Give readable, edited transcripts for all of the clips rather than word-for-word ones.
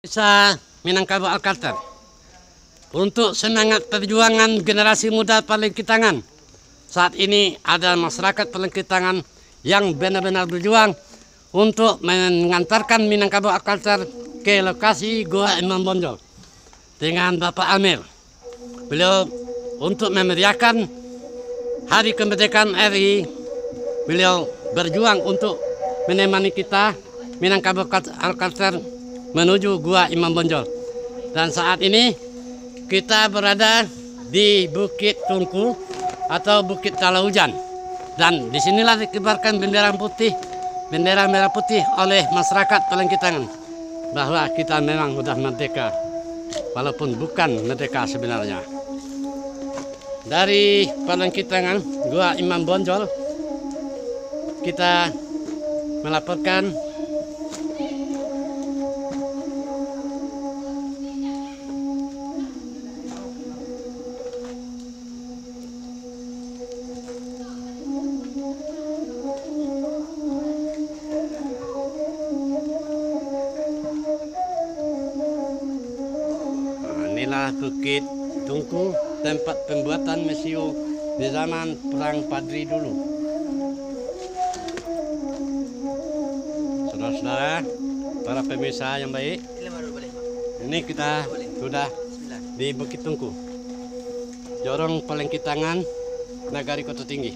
Desa Minangkabau Alkalter untuk semangat perjuangan generasi muda Palengkitangan. Saat ini ada masyarakat Palengkitangan yang benar-benar berjuang untuk mengantarkan Minangkabau Alkalter ke lokasi Goa Imam Bonjol dengan Bapak Amir. Beliau untuk memeriahkan Hari Kemerdekaan RI, beliau berjuang untuk menemani kita Minangkabau Alkalter menuju Gua Imam Bonjol. Dan saat ini kita berada di Bukit Tungku atau Bukit Talahujan. Dan disinilah dikibarkan bendera putih, bendera merah putih oleh masyarakat Palengkitangan bahwa kita memang sudah merdeka, walaupun bukan merdeka sebenarnya. Dari Palengkitangan, Gua Imam Bonjol, kita melaporkan inilah Bukit Tungku, tempat pembuatan mesiu di zaman Perang Padri dulu. Saudara-saudara, para pemirsa yang baik, ini kita sudah di Bukit Tungku, Jorong Palengkitangan, Nagari Kota Tinggi.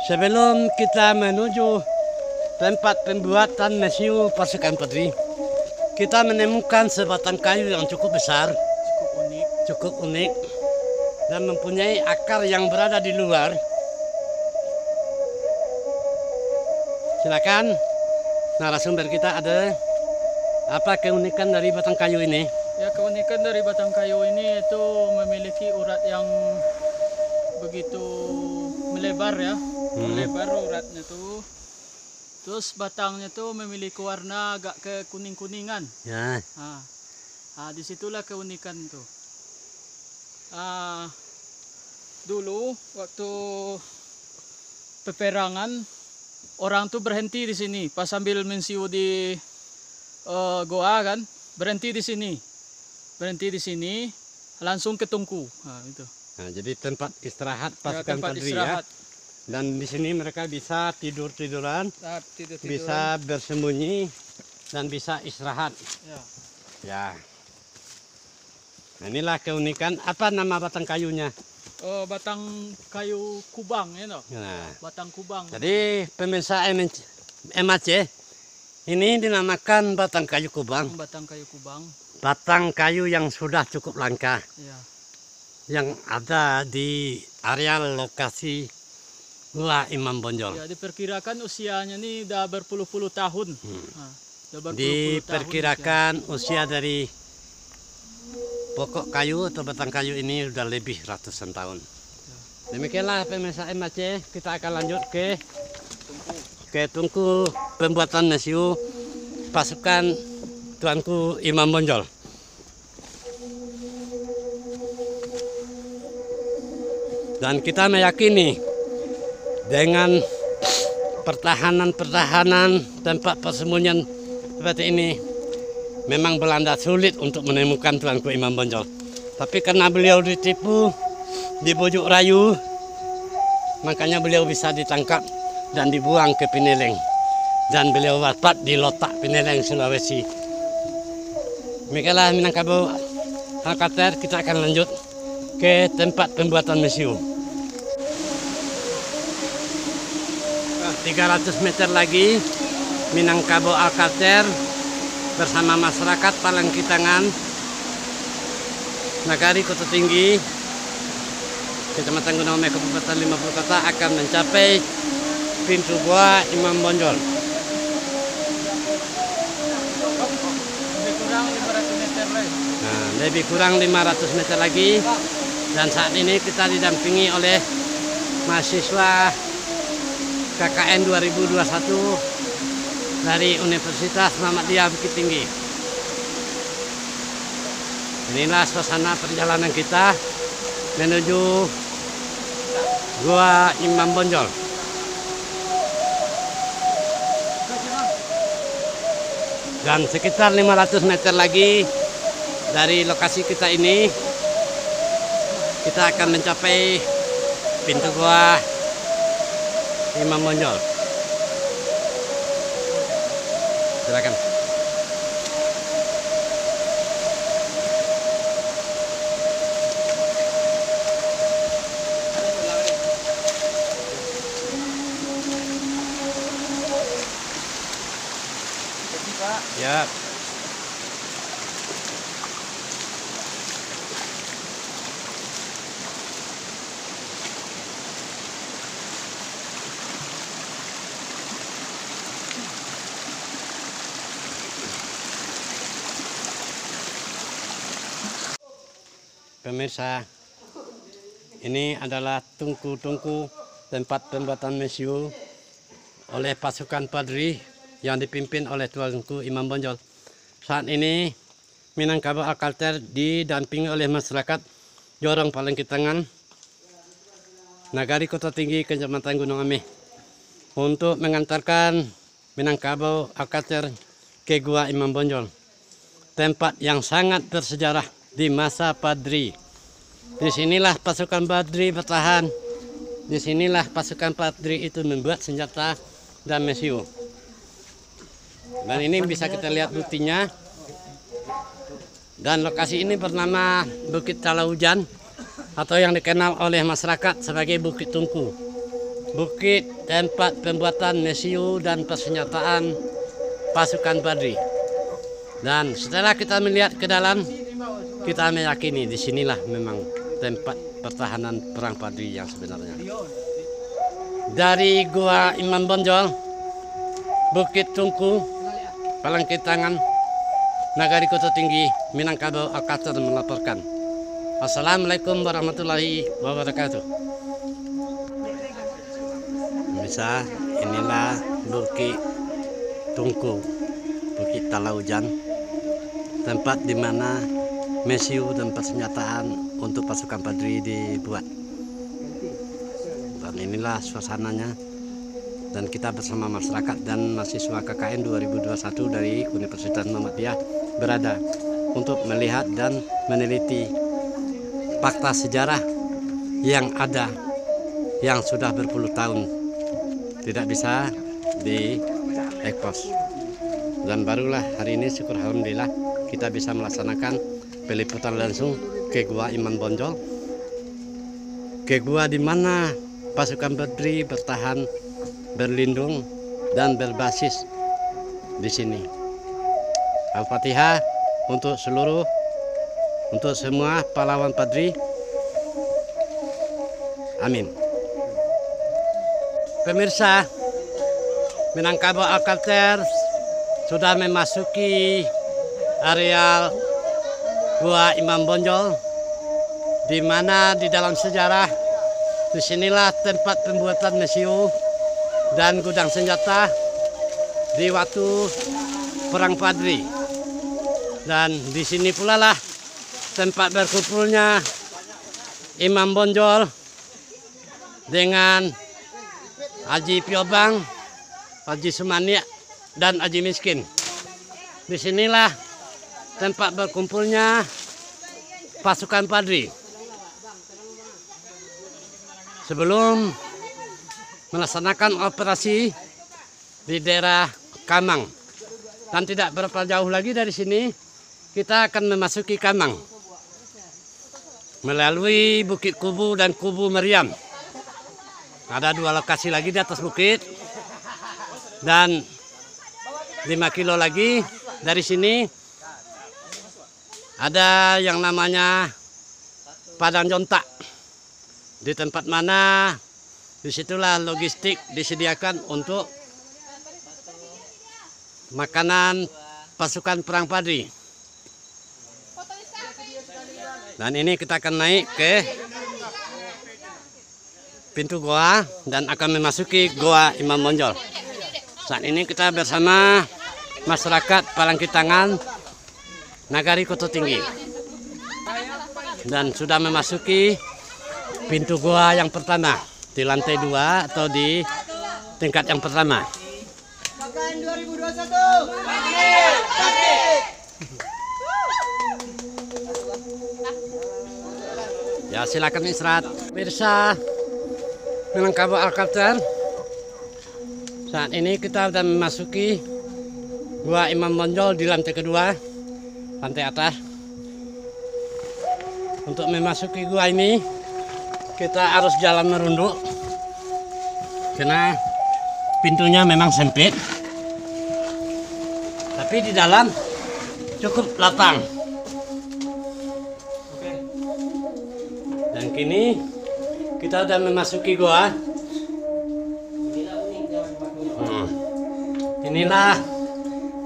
Sebelum kita menuju tempat pembuatan mesiu pasukan Padri, kita menemukan sebatang kayu yang cukup besar, cukup unik, dan mempunyai akar yang berada di luar. Silakan narasumber kita, ada apa keunikan dari batang kayu ini? Ya, keunikan dari batang kayu ini itu memiliki urat yang begitu melebar ya, melebar uratnya tuh. Terus batangnya tuh memiliki warna agak ke kuning-kuningan. Ya. Disitulah keunikan tuh. Dulu waktu peperangan orang tuh berhenti di sini pas sambil mensiu di goa kan, berhenti di sini, langsung ke Tungku. Itu. Nah, jadi tempat istirahat pasukan tempat Padri istirahat. ya. Dan di sini mereka bisa tidur-tiduran, Tidur-tiduran. bisa bersembunyi, dan bisa istirahat. Ya. Nah, inilah keunikan. Apa nama batang kayunya? Batang kayu kubang ya, no? Nah, Batang kubang. jadi pemirsa MAC, ini dinamakan batang kayu kubang. Batang kayu kubang. Batang kayu yang sudah cukup langka, Ya. yang ada di area lokasi Gua Imam Bonjol. Ya, diperkirakan usianya ini udah berpuluh-puluh tahun. Udah berpuluh-puluh Diperkirakan usia dari pokok kayu atau batang kayu ini sudah lebih ratusan tahun. Demikianlah pemirsa MAC, kita akan lanjut ke Tungku pembuatan mesiu pasukan Tuanku Imam Bonjol. Dan kita meyakini dengan pertahanan tempat persembunyian seperti ini, memang Belanda sulit untuk menemukan Tuanku Imam Bonjol. Tapi karena beliau ditipu, dibujuk rayu, makanya beliau bisa ditangkap dan dibuang ke Pineleng. Dan beliau wafat di Lotak, Pineleng, Sulawesi. Demikianlah Minangkabau Alkalter, kita akan lanjut ke tempat pembuatan mesiu. 300 meter lagi Minangkabau Alkalter bersama masyarakat Palengkitangan, Nagari Kota Tinggi, Kecamatan Gunung Kabupaten 50 Kota akan mencapai pintu Gua Imam Bonjol. Lebih kurang 500 meter lagi, dan saat ini kita didampingi oleh mahasiswa KKN 2021 dari Universitas Muhammadiyah Bukit Tinggi. Inilah suasana perjalanan kita menuju Gua Imam Bonjol. Dan sekitar 500 meter lagi dari lokasi kita ini, kita akan mencapai pintu gua Imam Bonjol. Silakan. Ya. Pemirsa, ini adalah tungku-tungku tempat pembuatan mesiu oleh pasukan Padri yang dipimpin oleh Tuanku Imam Bonjol. Saat ini Minangkabau Alkalter didampingi oleh masyarakat Jorong Palengkitangan, Nagari Kota Tinggi, Kecamatan Gunung Ameh, untuk mengantarkan Minangkabau Alkalter ke Gua Imam Bonjol, tempat yang sangat bersejarah di masa Padri. Disinilah pasukan Padri bertahan. Disinilah pasukan Padri itu membuat senjata dan mesiu. Dan ini bisa kita lihat buktinya. Dan lokasi ini bernama Bukit Talaujan, atau yang dikenal oleh masyarakat sebagai Bukit Tungku. Bukit tempat pembuatan mesiu dan persenjataan pasukan Padri. Dan setelah kita melihat ke dalam, kita meyakini disinilah memang tempat pertahanan perang Padri yang sebenarnya. Dari Gua Imam Bonjol, Bukit Tungku, Palengkitangan, Nagari Kota Tinggi, Minangkabau Alkalter melaporkan. Assalamualaikum warahmatullahi wabarakatuh. Bisa, inilah Bukit Tungku, Bukit Talaujan, tempat di mana mesiu dan persenjataan untuk pasukan Padri dibuat. Dan inilah suasananya. Dan kita bersama masyarakat dan mahasiswa KKN 2021 dari Universitas Muhammadiyah berada untuk melihat dan meneliti fakta sejarah yang ada, yang sudah berpuluh tahun tidak bisa diekspos. Dan barulah hari ini, syukur alhamdulillah, kita bisa melaksanakan peliputan langsung ke Gua Imam Bonjol, ke gua di mana pasukan Padri bertahan, berlindung dan berbasis di sini. Al-Fatihah untuk semua pahlawan Padri. Amin. Pemirsa, Minangkabau Alkalter sudah memasuki areal Gua Imam Bonjol, di mana di dalam sejarah disinilah tempat pembuatan mesiu dan gudang senjata di waktu perang Padri. Dan di sini pula lah tempat berkumpulnya Imam Bonjol dengan Haji Piobang, Haji Sumania, dan Haji Miskin. Disinilah tempat berkumpulnya pasukan Padri sebelum melaksanakan operasi di daerah Kamang. Dan tidak berapa jauh lagi dari sini kita akan memasuki Kamang melalui Bukit Kubu dan Kubu Meriam. Ada dua lokasi lagi di atas bukit, dan 5 kilo lagi dari sini ada yang namanya Padang Jontak, di tempat mana disitulah logistik disediakan untuk makanan pasukan perang Padri. Dan ini kita akan naik ke pintu goa dan akan memasuki Gua Imam Bonjol. Saat ini kita bersama masyarakat Palengkitangan, Nagari Kota Tinggi, dan sudah memasuki pintu goa yang pertama di lantai 2 atau di tingkat yang pertama. KKN 2021. Ya, silakan istirahat. Pemirsa Minangkabau Alkater, saat ini kita sudah memasuki Gua Imam Bonjol di lantai kedua, lantai atas. Untuk memasuki gua ini kita harus jalan merunduk karena pintunya memang sempit, tapi di dalam cukup lapang. Dan kini kita sudah memasuki gua. Inilah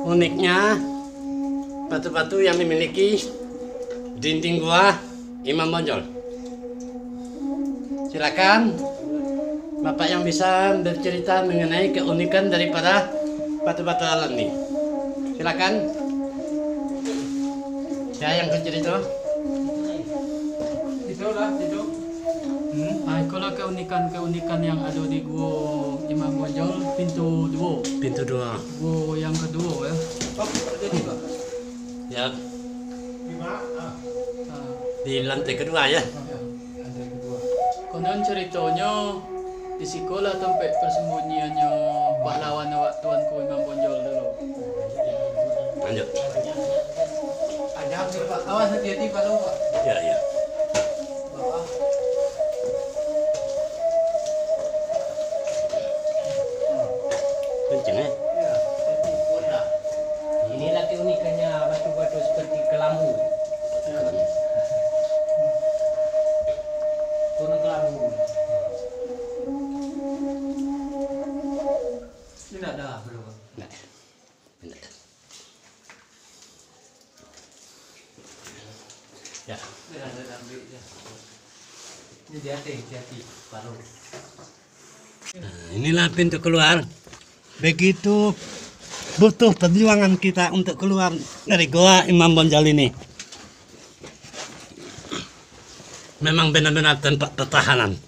uniknya batu-batu yang memiliki dinding gua Imam Bonjol. Silakan Bapak yang bisa bercerita mengenai keunikan daripada batu-batu alam ini. Silakan. Ya, yang bercerita. Itu. Kalau keunikan yang ada di Gua Imam Bonjol, pintu dua. Pintu dua. Gua yang kedua ya. Ya. Di lantai kedua ya. Konon ceritanya di sekolah tempat persembunyiannya pahlawan Tuanku Imam Bonjol dulu. Lanjut. Ada Pak, awas hati-hati Pak Lu, Pak. Ya. Kenceng ya. Inilah keunikannya batu-batu seperti kelambu. Gunung kelambu. Ini ada belum? Nah. Bentar. Ya. Ini hati-hati, baru. Nah, inilah pintu keluar. Begitu butuh perjuangan kita untuk keluar dari Gua Imam Bonjol ini. Memang benar-benar tempat pertahanan,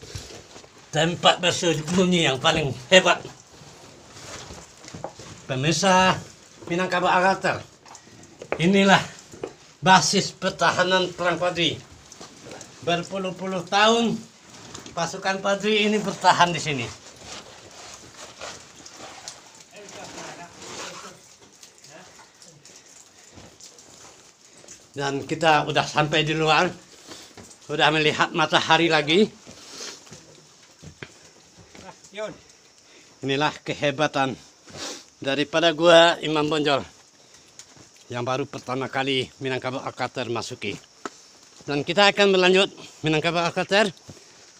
tempat bersembunyi yang paling hebat. Pemirsa Minangkabau Alkater, inilah basis pertahanan Perang Padri. Berpuluh-puluh tahun pasukan Padri ini bertahan di sini. Dan kita udah sampai di luar, udah melihat matahari lagi. Inilah kehebatan daripada Gua Imam Bonjol yang baru pertama kali Minangkabau Alkater masuki. Dan kita akan berlanjut Minangkabau Alkater.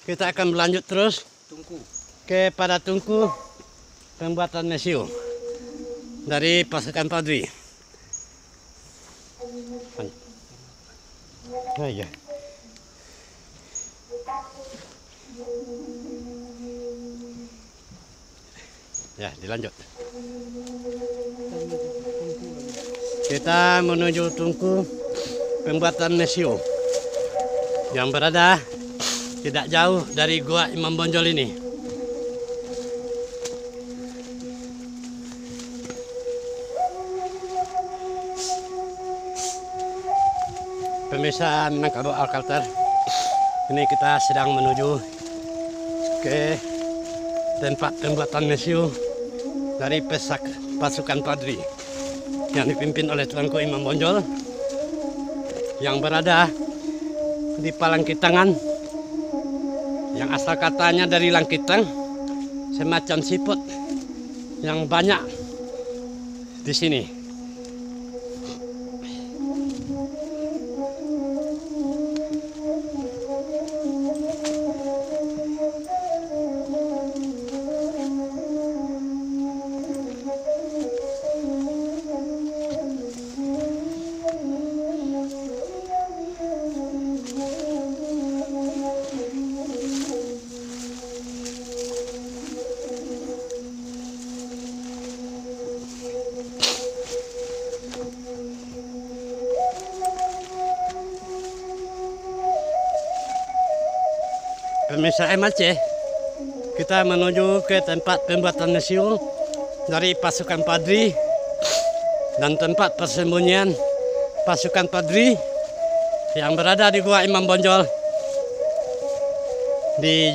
Kita akan berlanjut terus kepada tungku pembuatan mesiu dari pasukan Padri. Oh iya. Ya, dilanjut. Kita menuju tungku pembuatan mesiu yang berada tidak jauh dari Gua Imam Bonjol ini. Pemirsa Minangkabau Alkater, ini kita sedang menuju ke tempat pembuatan mesiu dari pasukan Padri yang dipimpin oleh Tuanku Imam Bonjol yang berada di Palangkitangan, yang asal katanya dari Langkitang, semacam siput yang banyak di sini. Pemirsa MLC, kita menuju ke tempat pembuatan mesiu dari pasukan Padri dan tempat persembunyian pasukan Padri yang berada di Gua Imam Bonjol di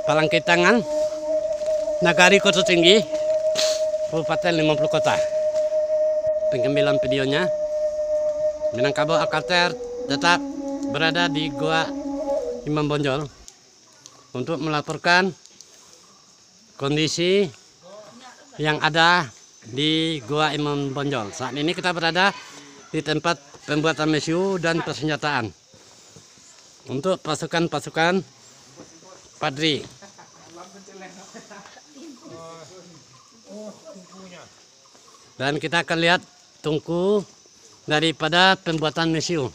Palangkitangan, Nagari Kota Tinggi, Kabupaten 50 Kota. Pengambilan videonya, Minangkabau Alkater tetap berada di Gua Imam Bonjol untuk melaporkan kondisi yang ada di Gua Imam Bonjol. Saat ini kita berada di tempat pembuatan mesiu dan persenjataan untuk pasukan-pasukan Padri. Dan kita akan lihat tungku daripada pembuatan mesiu.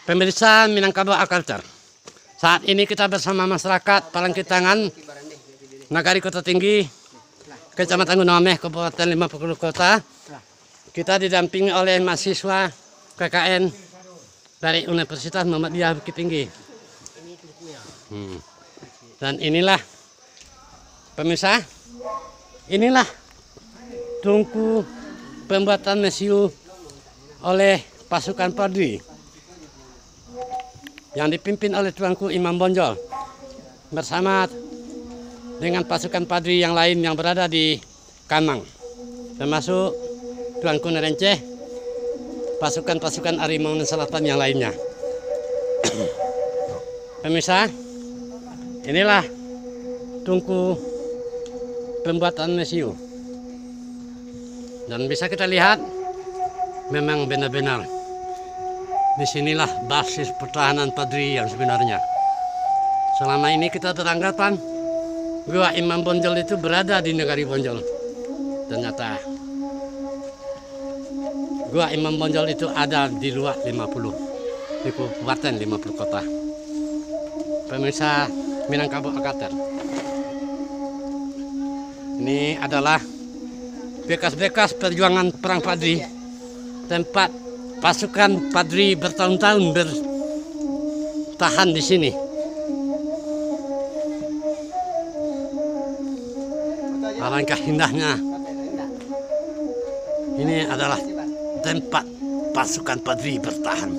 Pemirsa Minangkabau Alkater, saat ini kita bersama masyarakat Palangkitangan, Nagari Kota Tinggi, Kecamatan Gunung Ameh, Kabupaten 50 Kota. Kita didampingi oleh mahasiswa KKN dari Universitas Muhammadiyah Bukit Tinggi. Dan inilah pemirsa, inilah tungku pembuatan mesiu oleh pasukan Padri yang dipimpin oleh Tuanku Imam Bonjol bersama dengan pasukan Padri yang lain yang berada di Kamang, termasuk Tuanku Nerenceh, pasukan-pasukan Harimau Selatan yang lainnya. Pemirsa, inilah tungku pembuatan mesiu. Dan bisa kita lihat, memang benar-benar disinilah basis pertahanan Padri yang sebenarnya. Selama ini kita beranggapan Gua Imam Bonjol itu berada di Nagari Bonjol. Ternyata Gua Imam Bonjol itu ada di luar 50, di Kabupaten 50 Kota. Pemirsa Minangkabau Alkater, ini adalah bekas-bekas perjuangan perang Padri, tempat pasukan Padri bertahun-tahun bertahan di sini. Alangkah indahnya. Ini adalah tempat pasukan Padri bertahan.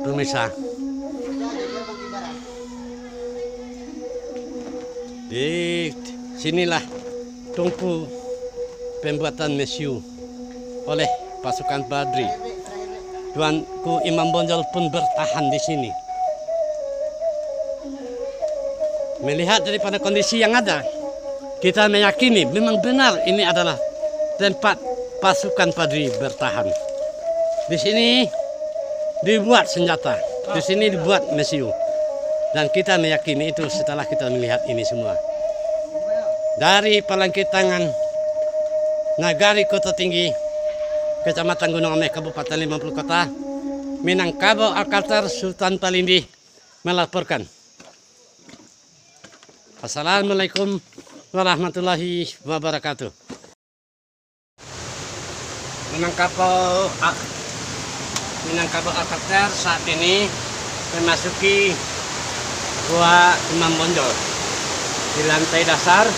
Pemirsa, di sinilah tungku pembuatan mesiu oleh pasukan Padri. Tuanku Imam Bonjol pun bertahan di sini. Melihat daripada kondisi yang ada, kita meyakini memang benar ini adalah tempat pasukan Padri bertahan. Di sini dibuat senjata, di sini dibuat mesiu. Dan kita meyakini itu setelah kita melihat ini semua. Dari Palangkitangan, Nagari Kota Tinggi, Kecamatan Gunung Ameh, Kabupaten 50 Kota, Minangkabau Alkater, Sultan Palindi melaporkan. Assalamualaikum warahmatullahi wabarakatuh. Minangkabau Alkater saat ini memasuki Gua Imam Bonjol di lantai dasar,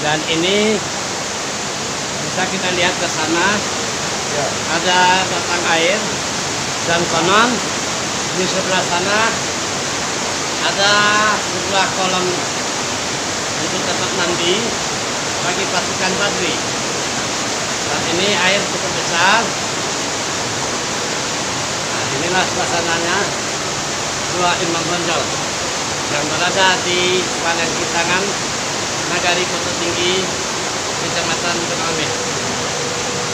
dan ini bisa kita lihat ke sana ada batang air, dan konon di sebelah sana ada sebuah kolam untuk tempat mandi bagi pasukan Padri. Saat ini air cukup besar. Nah, inilah suasananya Gua Imam Bonjol yang berada di Palangkitangan, Nagari Kota Tinggi, Kecamatan Gunung Ameh.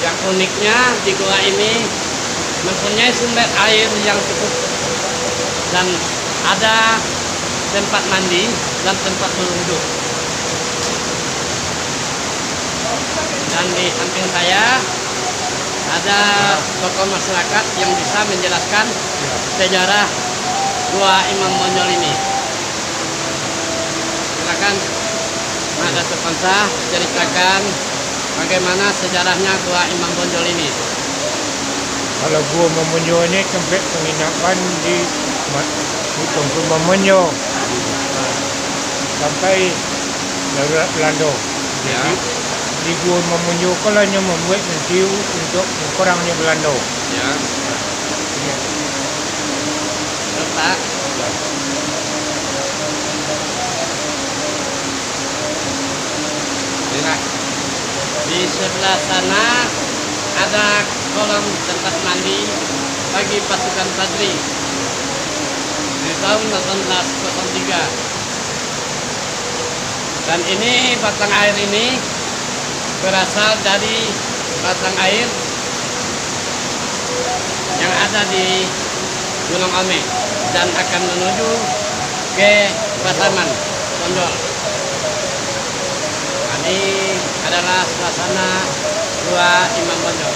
Yang uniknya di gua ini mempunyai sumber air yang cukup dan ada tempat mandi dan tempat berwudu. Dan di samping saya ada tokoh masyarakat yang bisa menjelaskan sejarah Gua Imam Bonjol ini. Silakan ada Supansa ceritakan bagaimana sejarahnya Gua Imam Bonjol ini. Kalau Gua Imam Bonjol ini tempat penginapan di Tungku Imam Bonjol sampai darurat Belanda. Ya. Jadi di Gua Imam Bonjol kalanya membuat mentiu untuk kurangnya Belanda. Ya. Pak. Lihat. Di sebelah sana ada kolam tempat mandi bagi pasukan Padri di tahun 1803. Dan ini batang air ini berasal dari batang air yang ada di Gunung Ame dan akan menuju ke Pasaman, Bonjol. Ini adalah suasana Gua Imam Bonjol.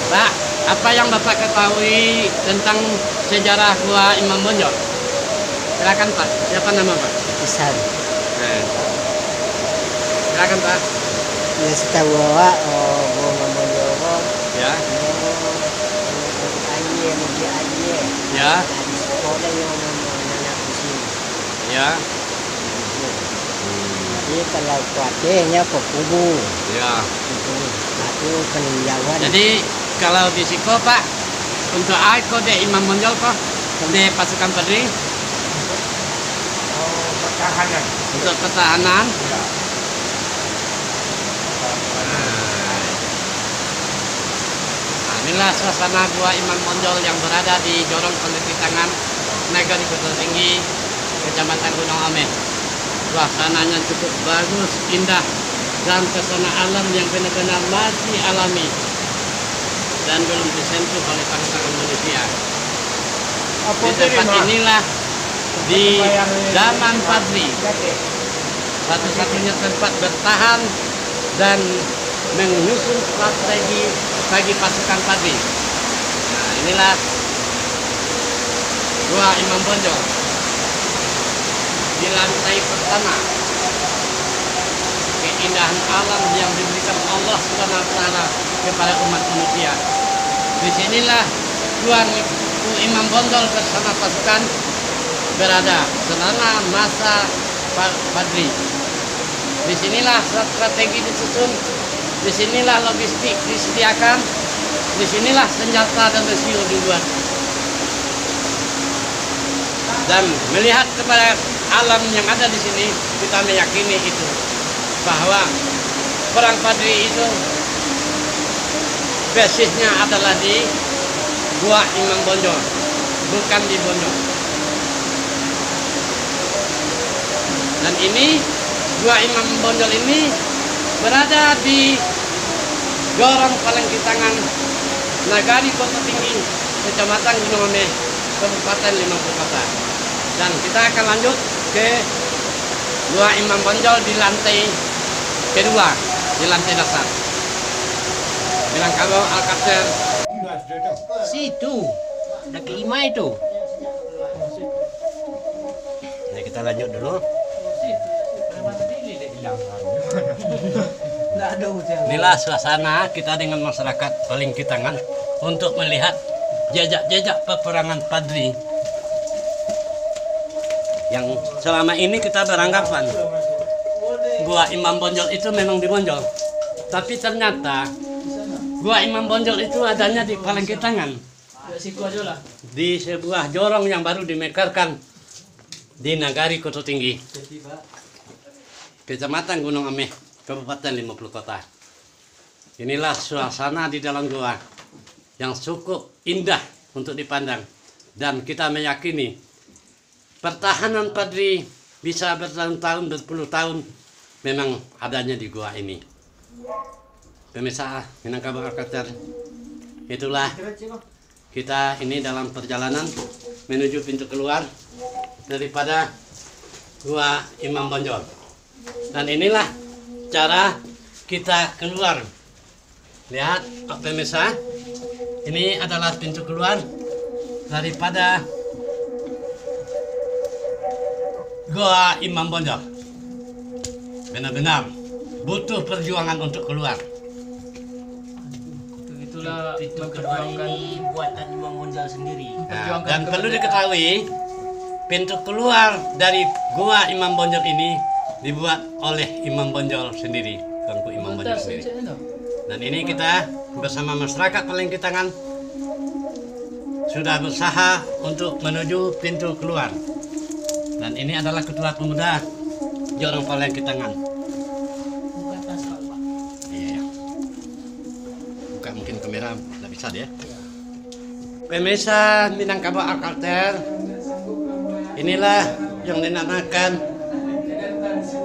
Pak, apa yang Bapak ketahui tentang sejarah Gua Imam Bonjol? Silakan Pak, siapa nama Pak? Besar. Silakan Pak. Ya setahu bahwa Gua Imam Bonjol Ya. Ya. Di sekolah yang anak di sini. Ya. Jadi kalau kuatnya ke kubu. Ya. Itu peninjauan. Jadi kalau di Siko Pak, untuk kode Imam Bonjol kok di pasukan Padri Pertahanan. untuk pertahanan. Ya. Nah, inilah suasana Gua Imam Bonjol yang berada di Jorong Penelititangan Nagari Kota Tinggi, Kecamatan Gunung Ame. Suasananya cukup bagus, indah, dan pesona alam yang benar-benar masih alami dan belum disentuh oleh tangan manusia. Apa Di tempat terima? inilah di zaman Padri satu-satunya tempat bertahan dan menyusun strategi bagi pasukan Padri. Nah, inilah Gua Imam Bonjol di lantai pertama. Keindahan alam yang diberikan Allah SWT kepada umat manusia. Disinilah Gua Imam Bonjol bersama pasukan berada selama masa Padri. Disinilah strategi disusun, disinilah logistik disediakan, disinilah senjata dan besi dibuat. Dan melihat kepada alam yang ada di sini, kita meyakini itu bahwa perang Padri itu basisnya adalah di Gua Imam Bonjol, bukan di Bonjol. Dan ini Gua Imam Bonjol ini berada di Jorong Palengkitangan, Nagari Kota Tinggi, Kecamatan Gunung Ame, Kabupaten 50 Kota. Dan kita akan lanjut ke Gua Imam Bonjol di lantai kedua, di lantai dasar. Bilang kamu Alkater. Situ. Ada kelima itu. Nah, kita lanjut dulu. Inilah suasana kita dengan masyarakat Palengkitangan untuk melihat jejak-jejak peperangan Padri yang selama ini kita beranggapan Gua Imam Bonjol itu memang di Bonjol, tapi ternyata Gua Imam Bonjol itu adanya di Palengkitangan, di sebuah jorong yang baru dimekarkan di Nagari Kota Tinggi, Kecamatan Gunung Ame, Kabupaten 50 Kota. Inilah suasana di dalam gua yang cukup indah untuk dipandang, dan kita meyakini pertahanan Padri bisa bertahun-tahun, berpuluh tahun memang adanya di gua ini. Pemirsa Minangkabau Alkater, itulah kita ini dalam perjalanan menuju pintu keluar daripada Gua Imam Bonjol. Dan inilah cara kita keluar. Lihat pemirsa, ini adalah pintu keluar daripada Gua Imam Bonjol. Benar-benar butuh perjuangan untuk keluar. Itulah Pintu kedua memperjuangkan ini buatan Imam Bonjol sendiri. Nah, dan perlu diketahui, pintu keluar dari Gua Imam Bonjol ini dibuat oleh Imam Bonjol sendiri, Tuanku Imam Bonjol sendiri. Dan ini kita bersama masyarakat Palengkitangan sudah berusaha untuk menuju pintu keluar. Dan ini adalah ketua pemuda Jorong Palengkitangan. Iya. Buka mungkin kamera, nggak bisa dia. Pemirsa Minangkabau Alkalter, inilah yang dinamakan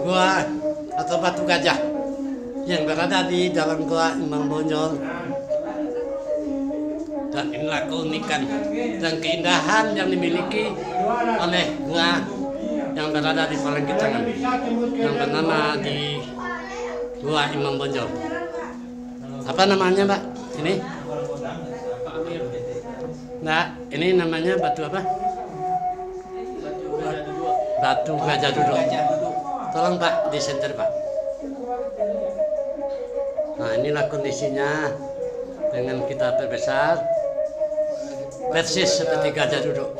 gua atau batu gajah yang berada di dalam gua Imam Bonjol. Dan inilah keunikan dan keindahan yang dimiliki oleh gua yang berada di Palengkitangan, yang bernama di gua Imam Bonjol. Apa namanya, Mbak? Ini? Nah, ini namanya batu apa? Batu Gajah Duduk. Tolong Pak, di center Pak. Nah, inilah kondisinya dengan kita perbesar, persis seperti gajah duduk.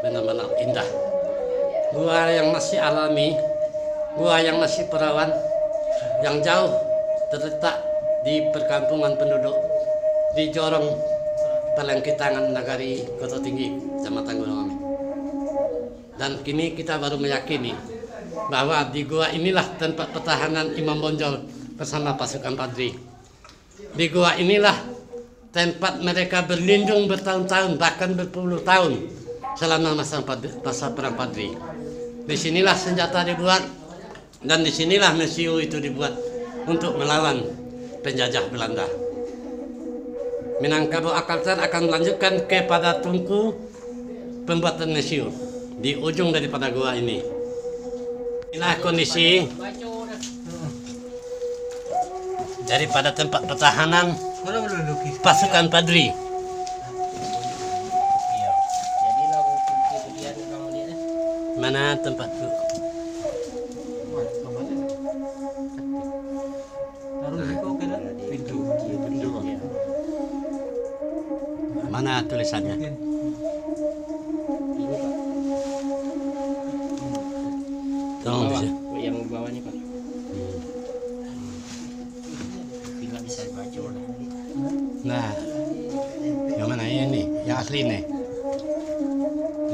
Benar-benar indah. Gua yang masih alami, gua yang masih perawan, yang jauh terletak di perkampungan penduduk di Jorong Palengkitangan Nagari Kota Tinggi, Kecamatan Gunung Ami. Dan kini kita baru meyakini bahwa di gua inilah tempat pertahanan Imam Bonjol bersama pasukan Padri. Di gua inilah tempat mereka berlindung bertahun-tahun, bahkan berpuluh tahun selama masa perang Padri. Di sinilah senjata dibuat dan di sinilah mesiu itu dibuat untuk melawan penjajah Belanda. Minangkabau Alkalter akan melanjutkan kepada tungku pembuatan mesiu di ujung daripada gua ini. Inilah kondisi daripada tempat pertahanan pasukan Padri. Mana tempat itu? Mana tulisannya? Tolong bisa. Yang bawahnya Pak. Tidak bisa baca. Nah, yang mana ini? Yang asli nih.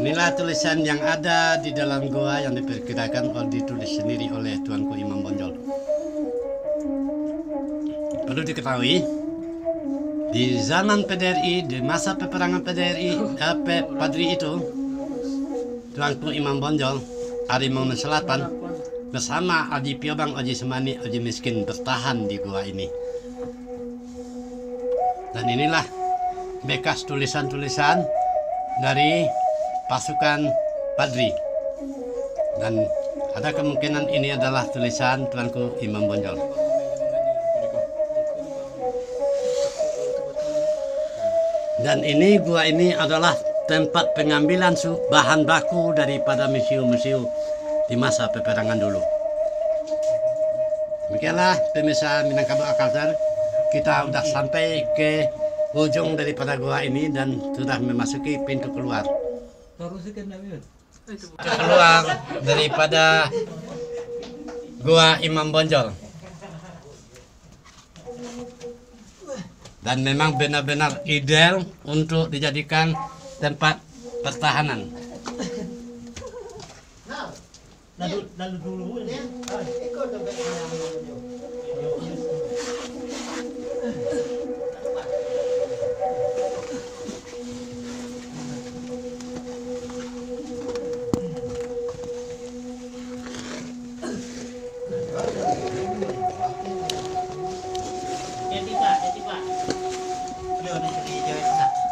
Inilah tulisan yang ada di dalam goa yang diperkirakan ditulis sendiri oleh Tuanku Imam Bonjol. Perlu diketahui, di zaman PDRI, di masa peperangan PDRI, Padri itu, Tuanku Imam Bonjol, Arimongan Selatan, bersama Aji Piobang, Aji Semani, Aji Miskin bertahan di gua ini. Dan inilah bekas tulisan-tulisan dari pasukan Padri. Dan ada kemungkinan ini adalah tulisan Tuanku Imam Bonjol. Dan ini gua ini adalah tempat pengambilan bahan baku daripada mesiu-mesiu di masa peperangan dulu. Demikianlah pemirsa Minangkabau Alkalter, kita sudah sampai ke ujung daripada gua ini dan sudah memasuki pintu keluar. Keluar daripada gua Imam Bonjol. Dan memang benar-benar ideal untuk dijadikan tempat pertahanan. Lalu dulu ya.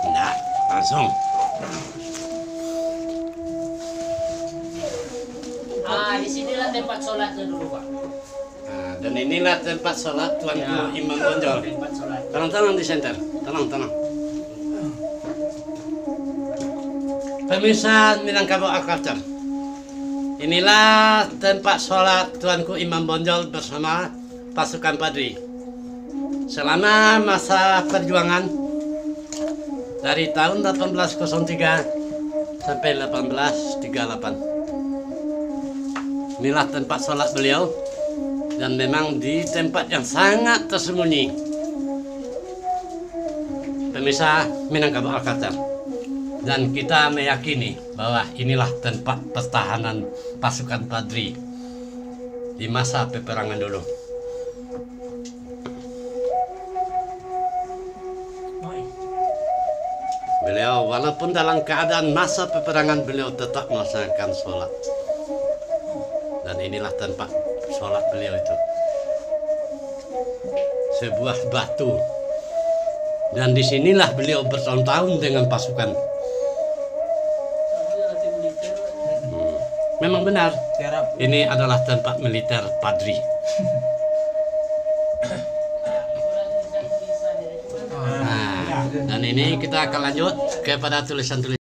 Nah, langsung. Di sinilah tempat sholatnya dulu Pak. Nah, dan inilah tempat sholat Tuanku Imam Bonjol. Tempat sholat. Tolong di center, tolong. Pemirsa Minangkabau Alkalter, inilah tempat sholat Tuanku Imam Bonjol bersama pasukan Padri. Selama masa perjuangan dari tahun 1803 sampai 1838. inilah tempat sholat beliau. Dan memang di tempat yang sangat tersembunyi. Pemirsa Minangkabau Alkatel. Dan kita meyakini bahwa inilah tempat pertahanan pasukan Padri di masa peperangan dulu. Beliau walaupun dalam keadaan masa peperangan, beliau tetap melaksanakan sholat. Dan inilah tempat sholat beliau itu. Sebuah batu. Dan disinilah beliau bertahun-tahun dengan pasukan. Memang benar. Ini adalah tempat militer Padri. Nah, dan ini kita akan lanjut kepada tulisan-tulisan.